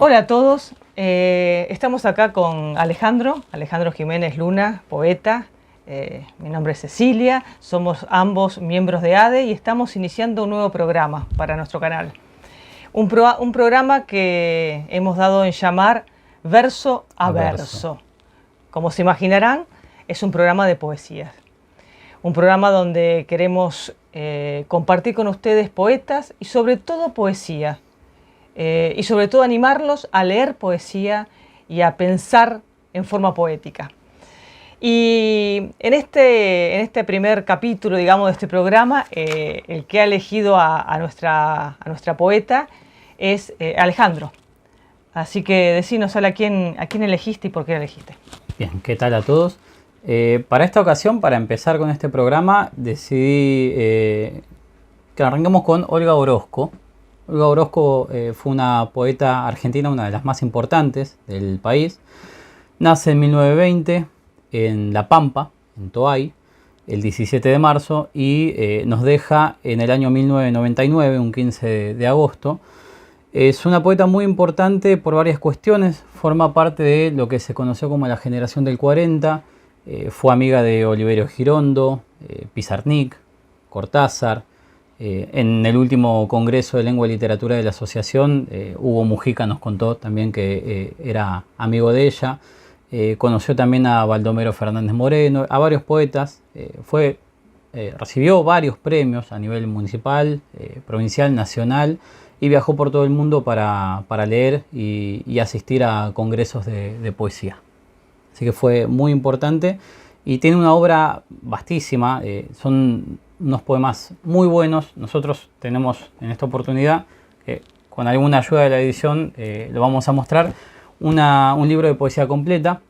Hola a todos, estamos acá con Alejandro Jiménez Luna, poeta. Mi nombre es Cecilia, somos ambos miembros de ADE y estamos iniciando un nuevo programa para nuestro canal. Un programa que hemos dado en llamar Verso a Verso. Como se imaginarán, es un programa de poesías. Un programa donde queremos compartir con ustedes poetas y sobre todo poesía. Y sobre todo animarlos a leer poesía y a pensar en forma poética. Y en este primer capítulo, digamos, de este programa, el que ha elegido a nuestra poeta es Alejandro. Así que decinos, a quién elegiste y por qué la elegiste. Bien, ¿qué tal a todos? Para esta ocasión, para empezar con este programa, decidí que arranquemos con Olga Orozco. Olga Orozco fue una poeta argentina, una de las más importantes del país. Nace en 1920 en La Pampa, en Toay, el 17 de marzo, y nos deja en el año 1999, un 15 de agosto. Es una poeta muy importante por varias cuestiones. Forma parte de lo que se conoció como la generación del 40. Fue amiga de Oliverio Girondo, Pizarnik, Cortázar. En el último congreso de lengua y literatura de la asociación, Hugo Mujica nos contó también que era amigo de ella. Conoció también a Baldomero Fernández Moreno, a varios poetas. Recibió varios premios a nivel municipal, provincial, nacional, y viajó por todo el mundo para leer y asistir a congresos de poesía. Así que fue muy importante y tiene una obra vastísima. Son unos poemas muy buenos. Nosotros tenemos en esta oportunidad, con alguna ayuda de la edición, lo vamos a mostrar, un libro de poesía completa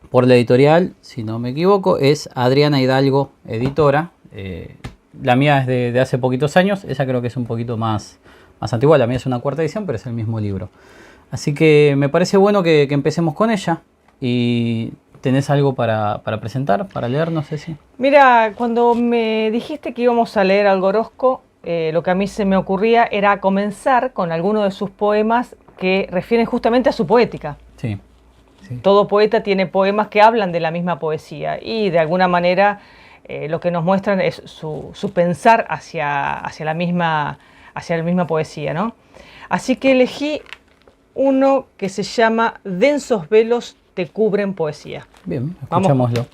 por la editorial, si no me equivoco, es Adriana Hidalgo, editora. La mía es de hace poquitos años, esa creo que es un poquito más antigua, la mía es una cuarta edición, pero es el mismo libro. Así que me parece bueno que empecemos con ella. Y ¿tenés algo para presentar, para leer? No sé si... Mira, cuando me dijiste que íbamos a leer algo Orozco, lo que a mí se me ocurría era comenzar con alguno de sus poemas que refieren justamente a su poética. Sí. Todo poeta tiene poemas que hablan de la misma poesía y de alguna manera lo que nos muestran es su pensar hacia la misma poesía, ¿no? Así que elegí uno que se llama Densos velos te cubren poesía. Bien, escuchámoslo.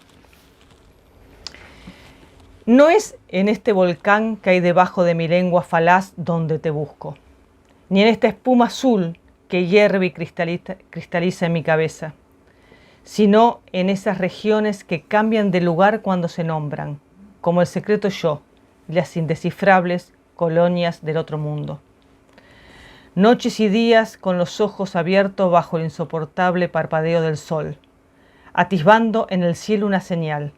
No es en este volcán que hay debajo de mi lengua falaz donde te busco, ni en esta espuma azul que hierve y cristaliza en mi cabeza, sino en esas regiones que cambian de lugar cuando se nombran, como el secreto yo, las indescifrables colonias del otro mundo. Noches y días con los ojos abiertos bajo el insoportable parpadeo del sol, atisbando en el cielo una señal,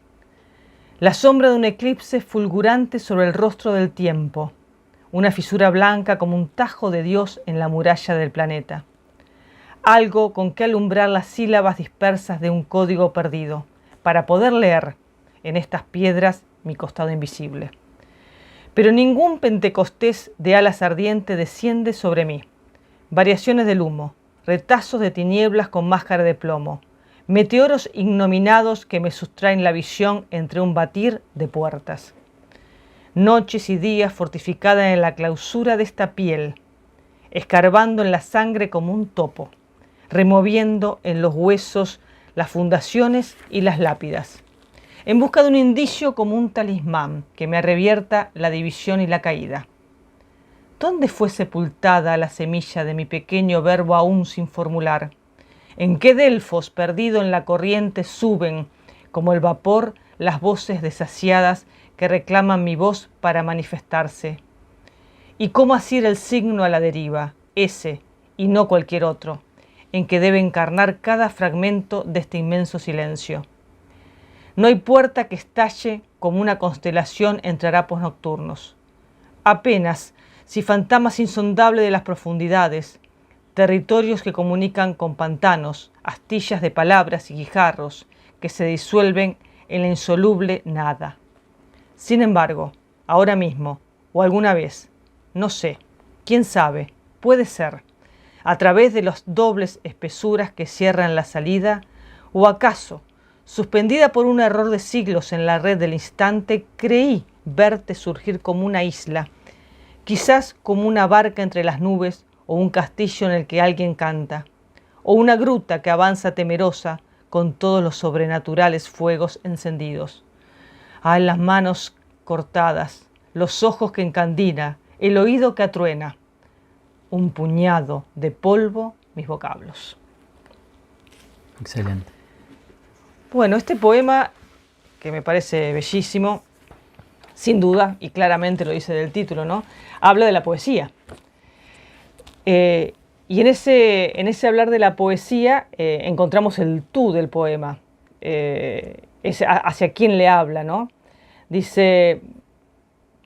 la sombra de un eclipse fulgurante sobre el rostro del tiempo, una fisura blanca como un tajo de Dios en la muralla del planeta, algo con que alumbrar las sílabas dispersas de un código perdido, para poder leer en estas piedras mi costado invisible. Pero ningún pentecostés de alas ardientes desciende sobre mí. Variaciones del humo, retazos de tinieblas con máscara de plomo, meteoros ignominados que me sustraen la visión entre un batir de puertas. Noches y días fortificadas en la clausura de esta piel, escarbando en la sangre como un topo, removiendo en los huesos las fundaciones y las lápidas, en busca de un indicio como un talismán que me revierta la división y la caída. ¿Dónde fue sepultada la semilla de mi pequeño verbo aún sin formular? ¿En qué delfos perdido en la corriente suben, como el vapor, las voces desasiadas que reclaman mi voz para manifestarse? ¿Y cómo asir el signo a la deriva, ese y no cualquier otro, en que debe encarnar cada fragmento de este inmenso silencio? No hay puerta que estalle como una constelación entre harapos nocturnos. Apenas, si fantasmas insondables de las profundidades, territorios que comunican con pantanos, astillas de palabras y guijarros que se disuelven en la insoluble nada. Sin embargo, ahora mismo, o alguna vez, no sé, quién sabe, puede ser, a través de las dobles espesuras que cierran la salida, o acaso, suspendida por un error de siglos en la red del instante, creí verte surgir como una isla, quizás como una barca entre las nubes o un castillo en el que alguien canta, o una gruta que avanza temerosa con todos los sobrenaturales fuegos encendidos. Ah, las manos cortadas, los ojos que encandila, el oído que atruena, un puñado de polvo mis vocablos. Excelente. Bueno, este poema, que me parece bellísimo, sin duda, y claramente lo dice del título, ¿no? Habla de la poesía. Y en ese hablar de la poesía encontramos el tú del poema, es hacia quién le habla, ¿no? Dice,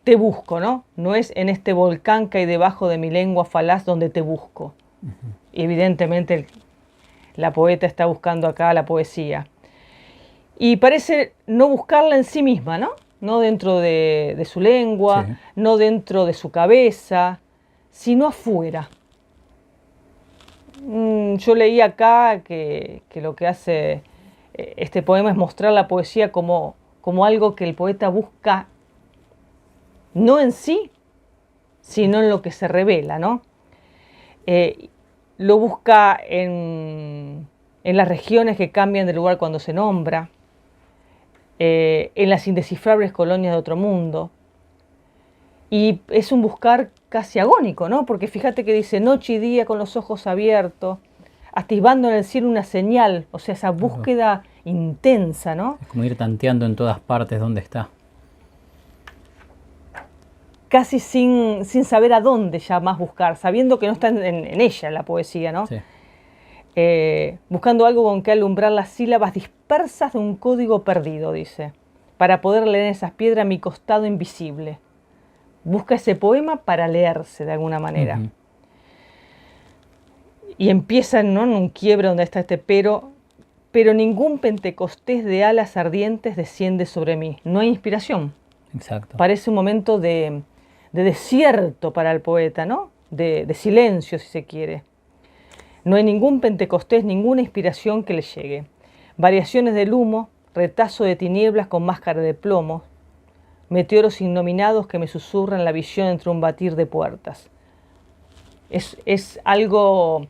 te busco, ¿no? No es en este volcán que hay debajo de mi lengua falaz donde te busco. Y evidentemente la poeta está buscando acá la poesía. Y parece no buscarla en sí misma, ¿no? No dentro de su lengua, sí, no dentro de su cabeza, sino afuera. Yo leí acá que lo que hace este poema es mostrar la poesía como algo que el poeta busca no en sí, sino en lo que se revela, ¿no? Lo busca en las regiones que cambian de lugar cuando se nombra, en las indescifrables colonias de otro mundo. Y es un buscar casi agónico, ¿no? Porque fíjate que dice noche y día con los ojos abiertos, atisbando en el cielo una señal, o sea, esa búsqueda intensa, ¿no? Es como ir tanteando en todas partes dónde está. Casi sin saber a dónde ya más buscar, sabiendo que no está en ella la poesía, ¿no? Sí. Buscando algo con que alumbrar las sílabas dispersas de un código perdido, dice, para poder leer en esas piedras mi costado invisible. Busca ese poema para leerse de alguna manera. Uh-huh. Y empieza, ¿no?, en un quiebre donde está este pero ningún pentecostés de alas ardientes desciende sobre mí. No hay inspiración. Exacto. Parece un momento de desierto para el poeta, ¿no? De silencio, si se quiere. No hay ningún pentecostés, ninguna inspiración que le llegue. Variaciones del humo, retazo de tinieblas con máscara de plomo, meteoros innominados que me susurran la visión entre un batir de puertas. Es algo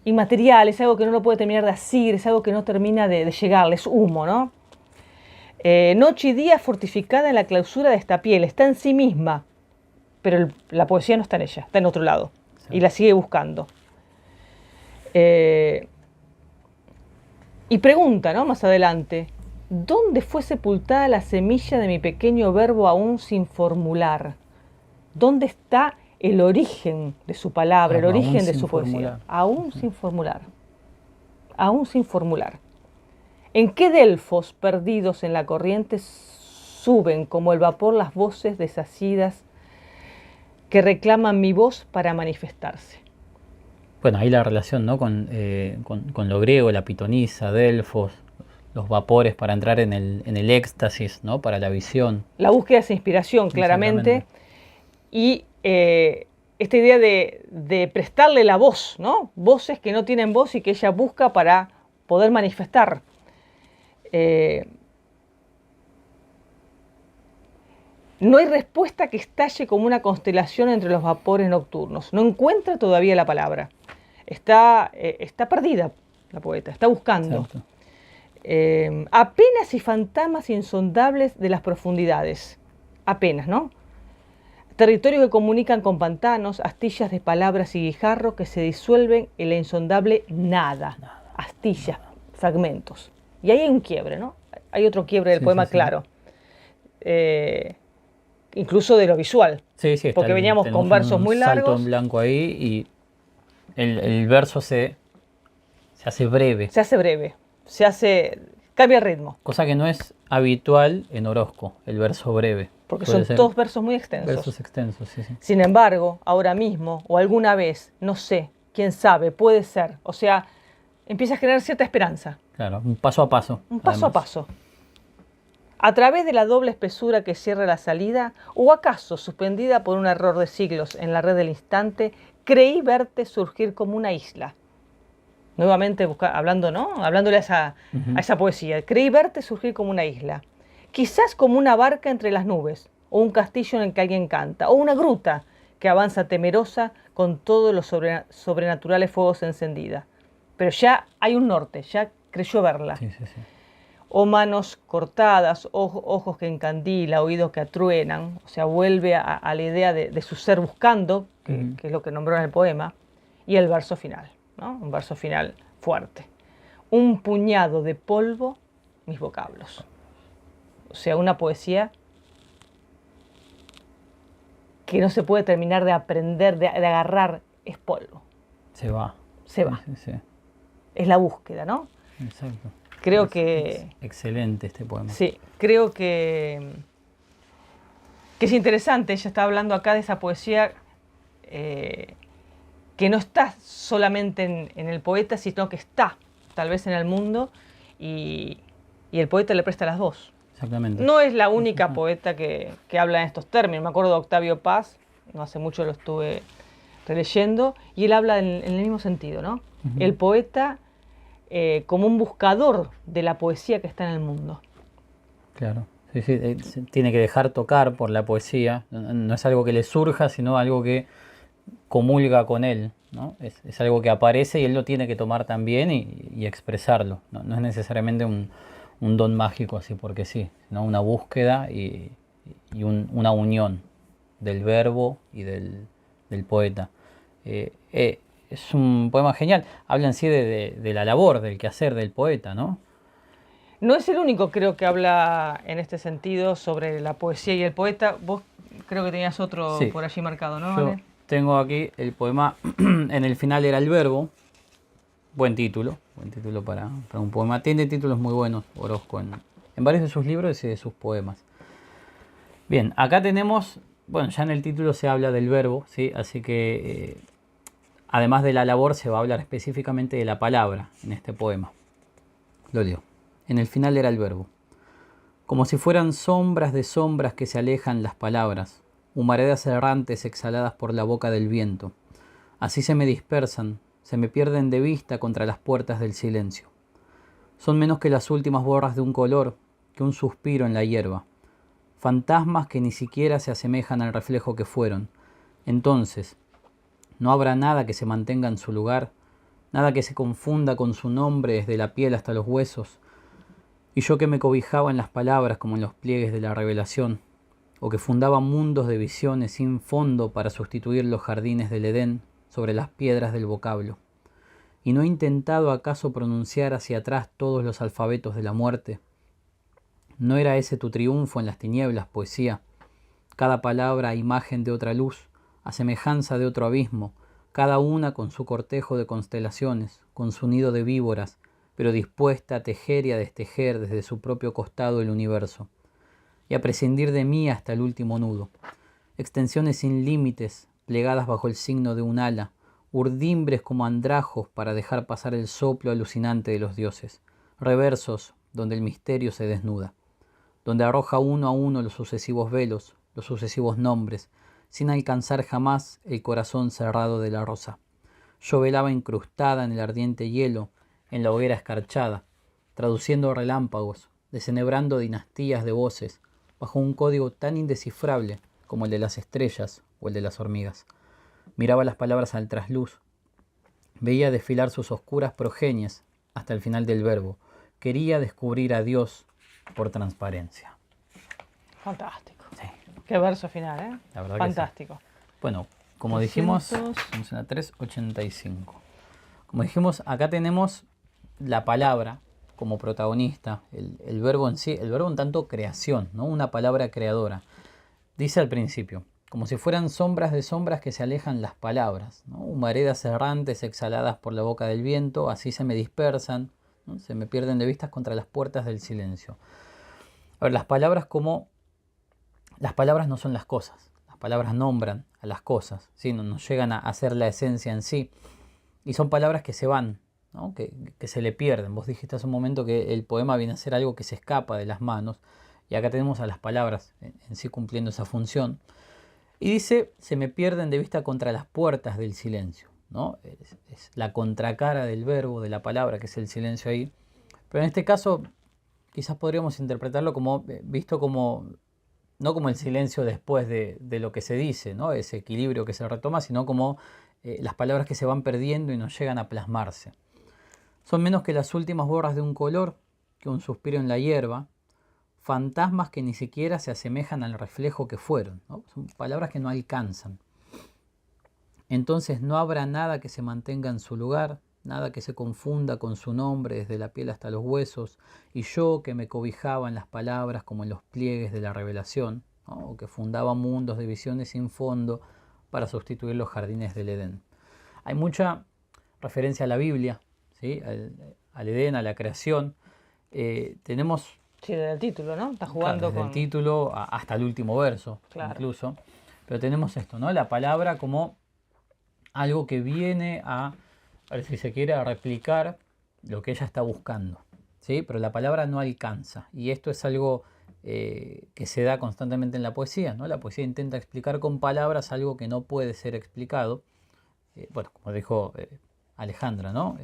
inmaterial, es algo que no lo puede terminar de asir, es algo que no termina de llegarle, es humo, ¿no? Noche y día fortificada en la clausura de esta piel, está en sí misma, pero la poesía no está en ella, está en otro lado, sí, y la sigue buscando. Y pregunta, ¿no?, más adelante, ¿dónde fue sepultada la semilla de mi pequeño verbo aún sin formular? ¿Dónde está el origen de su palabra, el origen de su poesía? Aún sin formular. Aún sin formular. ¿En qué delfos perdidos en la corriente suben como el vapor las voces desasidas que reclaman mi voz para manifestarse? Bueno, ahí la relación, ¿no?, con lo griego, la pitonisa, Delfos, los vapores para entrar en el éxtasis, ¿no?, para la visión. La búsqueda de esa inspiración, claramente. Y esta idea de prestarle la voz, ¿no? Voces que no tienen voz y que ella busca para poder manifestar. No hay respuesta que estalle como una constelación entre los vapores nocturnos. No encuentra todavía la palabra. Está perdida la poeta, está buscando. Apenas y fantasmas insondables de las profundidades. Apenas, ¿no? Territorios que comunican con pantanos, astillas de palabras y guijarros que se disuelven en la insondable nada. Astillas, fragmentos. Y ahí hay un quiebre, ¿no? Hay otro quiebre del poema, sí. Claro. Incluso de lo visual. Sí, porque veníamos con versos muy largos. Salto en blanco ahí y el verso se hace breve. Se hace breve. Cambia el ritmo. Cosa que no es habitual en Orozco, el verso breve. Porque son todos versos muy extensos. Versos extensos, sí. Sin embargo, ahora mismo o alguna vez, no sé, quién sabe, puede ser. O sea, empieza a generar cierta esperanza. Claro, un paso a paso. Un paso a paso. A través de la doble espesura que cierra la salida, o acaso suspendida por un error de siglos en la red del instante, creí verte surgir como una isla. Nuevamente hablando, ¿no? Hablándole a esa poesía. Creí verte surgir como una isla. Quizás como una barca entre las nubes, o un castillo en el que alguien canta, o una gruta que avanza temerosa con todos los sobrenaturales fuegos encendida. Pero ya hay un norte, ya creyó verla. Sí, sí, sí. O manos cortadas, ojos que encandila, oídos que atruenan. O sea, vuelve a la idea de su ser buscando, que es lo que nombró en el poema, y el verso final, ¿no? Un verso final fuerte. Un puñado de polvo, mis vocablos. O sea, una poesía que no se puede terminar de aprender, de agarrar, es polvo. Se va. Se va. Sí, sí, sí. Es la búsqueda, ¿no? Exacto. Creo que... excelente este poema. Sí, creo que es interesante. Ella está hablando acá de esa poesía que no está solamente en el poeta, sino que está tal vez en el mundo y el poeta le presta las dos. Exactamente. No es la única poeta que habla en estos términos. Me acuerdo de Octavio Paz, no hace mucho lo estuve releyendo, y él habla en el mismo sentido, ¿no? El poeta como un buscador de la poesía que está en el mundo. Claro. Sí, sí, se tiene que dejar tocar por la poesía. No es algo que le surja, sino algo que comulga con él, ¿no? Es algo que aparece y él lo tiene que tomar también y expresarlo. No es necesariamente un don mágico así porque sí, sino una búsqueda y una unión del verbo y del poeta. Es un poema genial. Habla en sí de la labor, del quehacer del poeta, ¿no? No es el único, creo, que habla en este sentido sobre la poesía y el poeta. Vos creo que tenías otro Sí. por allí marcado, ¿no? Yo ¿Vale? tengo aquí el poema, en el final era el verbo. Buen título para un poema. Tiene títulos muy buenos, Orozco, en varios de sus libros y de sus poemas. Bien, acá tenemos, bueno, ya en el título se habla del verbo, ¿sí? Así que además de la labor se va a hablar específicamente de la palabra en este poema. Lo leo. En el final era el verbo. Como si fueran sombras de sombras que se alejan las palabras, humaredas errantes exhaladas por la boca del viento. Así se me dispersan, se me pierden de vista contra las puertas del silencio. Son menos que las últimas borras de un color, que un suspiro en la hierba. Fantasmas que ni siquiera se asemejan al reflejo que fueron. Entonces, no habrá nada que se mantenga en su lugar, nada que se confunda con su nombre desde la piel hasta los huesos. Y yo que me cobijaba en las palabras como en los pliegues de la revelación, o que fundaba mundos de visiones sin fondo para sustituir los jardines del Edén sobre las piedras del vocablo. ¿Y no he intentado acaso pronunciar hacia atrás todos los alfabetos de la muerte? ¿No era ese tu triunfo en las tinieblas, poesía? Cada palabra imagen de otra luz, a semejanza de otro abismo, cada una con su cortejo de constelaciones, con su nido de víboras, pero dispuesta a tejer y a destejer desde su propio costado el universo, y a prescindir de mí hasta el último nudo. Extensiones sin límites, plegadas bajo el signo de un ala, urdimbres como andrajos para dejar pasar el soplo alucinante de los dioses, reversos donde el misterio se desnuda, donde arroja uno a uno los sucesivos velos, los sucesivos nombres, sin alcanzar jamás el corazón cerrado de la rosa. Yo velaba incrustada en el ardiente hielo, en la hoguera escarchada, traduciendo relámpagos, desenebrando dinastías de voces, bajo un código tan indescifrable como el de las estrellas o el de las hormigas. Miraba las palabras al trasluz, veía desfilar sus oscuras progenies hasta el final del verbo. Quería descubrir a Dios por transparencia. Fantástico. Sí. Qué verso final, ¿eh? La verdad fantástico. Que sí. Bueno, como dijimos, estamos en la 385. Como dijimos, acá tenemos la palabra como protagonista, el verbo en sí, el verbo en tanto creación, ¿no? Una palabra creadora. Dice al principio, como si fueran sombras de sombras que se alejan las palabras, ¿no? Humaredas errantes exhaladas por la boca del viento, así se me dispersan, ¿no? Se me pierden de vistas contra las puertas del silencio. A ver, las palabras no son las cosas, las palabras nombran a las cosas, ¿sí? No llegan a ser la esencia en sí, y son palabras que se van, ¿no? que se le pierden. Vos dijiste hace un momento que el poema viene a ser algo que se escapa de las manos, y acá tenemos a las palabras en sí cumpliendo esa función. Y dice, se me pierden de vista contra las puertas del silencio, ¿no? Es la contracara del verbo, de la palabra, que es el silencio ahí. Pero en este caso, quizás podríamos interpretarlo como, visto como, no como el silencio después de lo que se dice, ¿no? Ese equilibrio que se retoma, sino como las palabras que se van perdiendo y no llegan a plasmarse. Son menos que las últimas borras de un color, que un suspiro en la hierba, fantasmas que ni siquiera se asemejan al reflejo que fueron, ¿no? Son palabras que no alcanzan. Entonces no habrá nada que se mantenga en su lugar, nada que se confunda con su nombre desde la piel hasta los huesos, y yo que me cobijaba en las palabras como en los pliegues de la revelación, ¿no? O que fundaba mundos de visiones sin fondo para sustituir los jardines del Edén. Hay mucha referencia a la Biblia, ¿sí? al Edén, a la creación. Tenemos... Sí, desde el título, ¿no? Está jugando desde con... el título hasta el último verso, claro, incluso. Pero tenemos esto, ¿no? La palabra como algo que viene a ver si se quiere, a replicar lo que ella está buscando, ¿sí? Pero la palabra no alcanza. Y esto es algo que se da constantemente en la poesía, ¿no? La poesía intenta explicar con palabras algo que no puede ser explicado. Bueno, como dijo Alejandra, ¿no?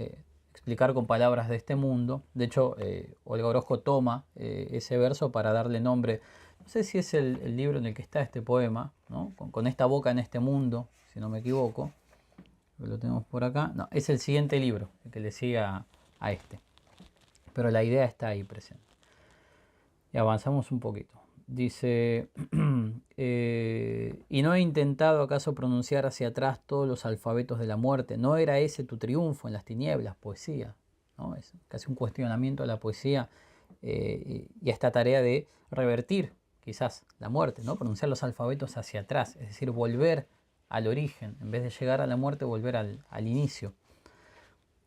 Explicar con palabras de este mundo. De hecho, Olga Orozco toma ese verso para darle nombre. No sé si es el libro en el que está este poema, ¿no? Con esta boca en este mundo, si no me equivoco. Lo tenemos por acá. No, es el siguiente libro, el que le sigue a este. Pero la idea está ahí presente. Y avanzamos un poquito. Dice, y no he intentado acaso pronunciar hacia atrás todos los alfabetos de la muerte. ¿No era ese tu triunfo en las tinieblas, poesía? ¿No? Es casi un cuestionamiento a la poesía y a esta tarea de revertir quizás la muerte, ¿no? Pronunciar los alfabetos hacia atrás, es decir, volver al origen, en vez de llegar a la muerte, volver al inicio.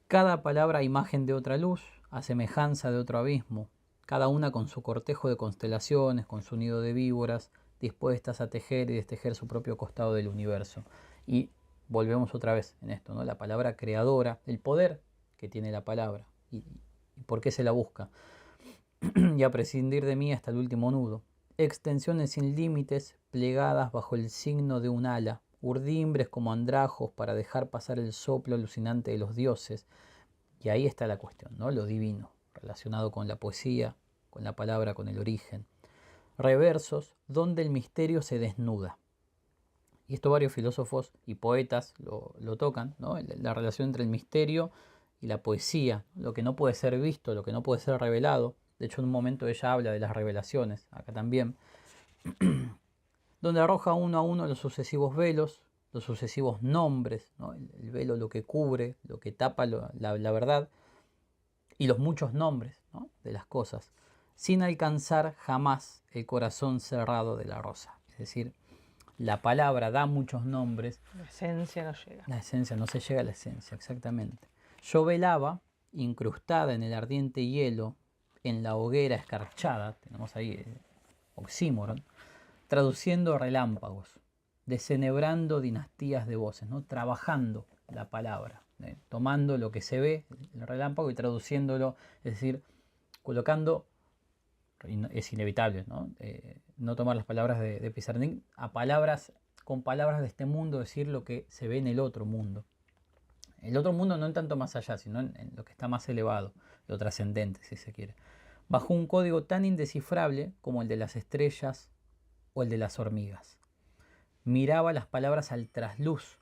Cada palabra imagen de otra luz, a semejanza de otro abismo, cada una con su cortejo de constelaciones, con su nido de víboras, dispuestas a tejer y destejer su propio costado del universo. Y volvemos otra vez en esto, ¿no? La palabra creadora, el poder que tiene la palabra y por qué se la busca. Y a prescindir de mí hasta el último nudo. Extensiones sin límites, plegadas bajo el signo de un ala, urdimbres como andrajos para dejar pasar el soplo alucinante de los dioses. Y ahí está la cuestión, ¿no? Lo divino, relacionado con la poesía, con la palabra, con el origen. Reversos donde el misterio se desnuda. Y esto varios filósofos y poetas lo tocan, ¿no? La relación entre el misterio y la poesía, lo que no puede ser visto, lo que no puede ser revelado. De hecho, en un momento ella habla de las revelaciones, acá también, donde arroja uno a uno los sucesivos velos, los sucesivos nombres, ¿no? El velo lo que cubre, lo que tapa la verdad, y los muchos nombres, ¿no? De las cosas, sin alcanzar jamás el corazón cerrado de la rosa. Es decir, la palabra da muchos nombres. La esencia no llega. La esencia, no se llega a la esencia, exactamente. Yo velaba, incrustada en el ardiente hielo, en la hoguera escarchada, tenemos ahí oxímoron, traduciendo relámpagos, desenebrando dinastías de voces, ¿no? Trabajando la palabra, tomando lo que se ve, el relámpago, y traduciéndolo, es decir, colocando, es inevitable, no tomar las palabras de Pizarnik a palabras, con palabras de este mundo, decir lo que se ve en el otro mundo. El otro mundo no en tanto más allá, sino en lo que está más elevado, lo trascendente, si se quiere. Bajo un código tan indescifrable como el de las estrellas o el de las hormigas. Miraba las palabras al trasluz,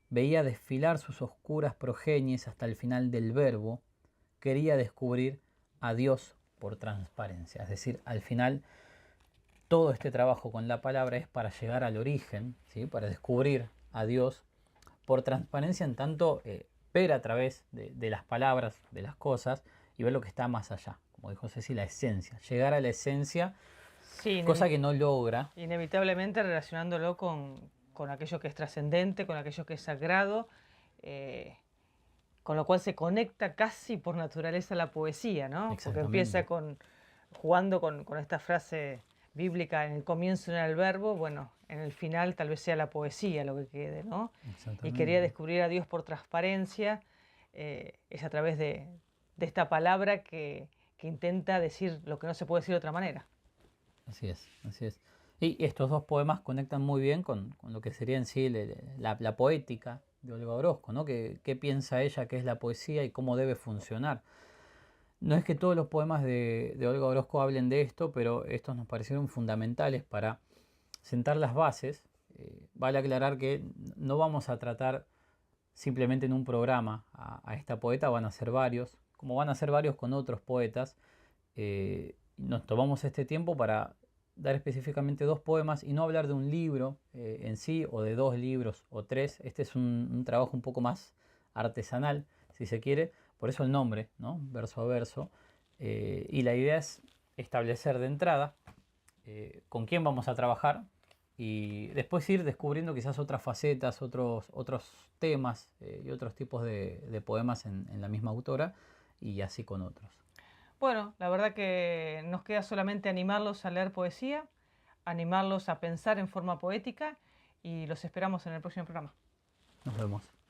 veía desfilar sus oscuras progenies hasta el final del verbo, quería descubrir a Dios por transparencia. Es decir, al final todo este trabajo con la palabra es para llegar al origen, ¿sí? Para descubrir a Dios por transparencia, en tanto ver a través de las palabras, de las cosas, y ver lo que está más allá. Como dijo Ceci, la esencia. Llegar a la esencia, sí, cosa que no logra. Inevitablemente relacionándolo con aquello que es trascendente, con aquello que es sagrado, con lo cual se conecta casi por naturaleza la poesía, ¿no? Porque empieza jugando con esta frase bíblica: en el comienzo era el verbo, bueno, en el final tal vez sea la poesía lo que quede, ¿no? Y quería descubrir a Dios por transparencia, es a través de esta palabra que intenta decir lo que no se puede decir de otra manera. Así es, así es. Y estos dos poemas conectan muy bien con lo que sería en sí la poética de Olga Orozco, ¿no? ¿Qué piensa ella que es la poesía y cómo debe funcionar? No es que todos los poemas de Olga Orozco hablen de esto, pero estos nos parecieron fundamentales para sentar las bases. Vale aclarar que no vamos a tratar simplemente en un programa a esta poeta, van a ser varios, como van a ser varios con otros poetas. Nos tomamos este tiempo para dar específicamente dos poemas y no hablar de un libro en sí, o de dos libros o tres. Este es un trabajo un poco más artesanal, si se quiere, por eso el nombre, ¿no? Verso a verso. Y la idea es establecer de entrada con quién vamos a trabajar y después ir descubriendo quizás otras facetas, otros temas y otros tipos de poemas en la misma autora, y así con otros. Bueno, la verdad que nos queda solamente animarlos a leer poesía, animarlos a pensar en forma poética y los esperamos en el próximo programa. Nos vemos.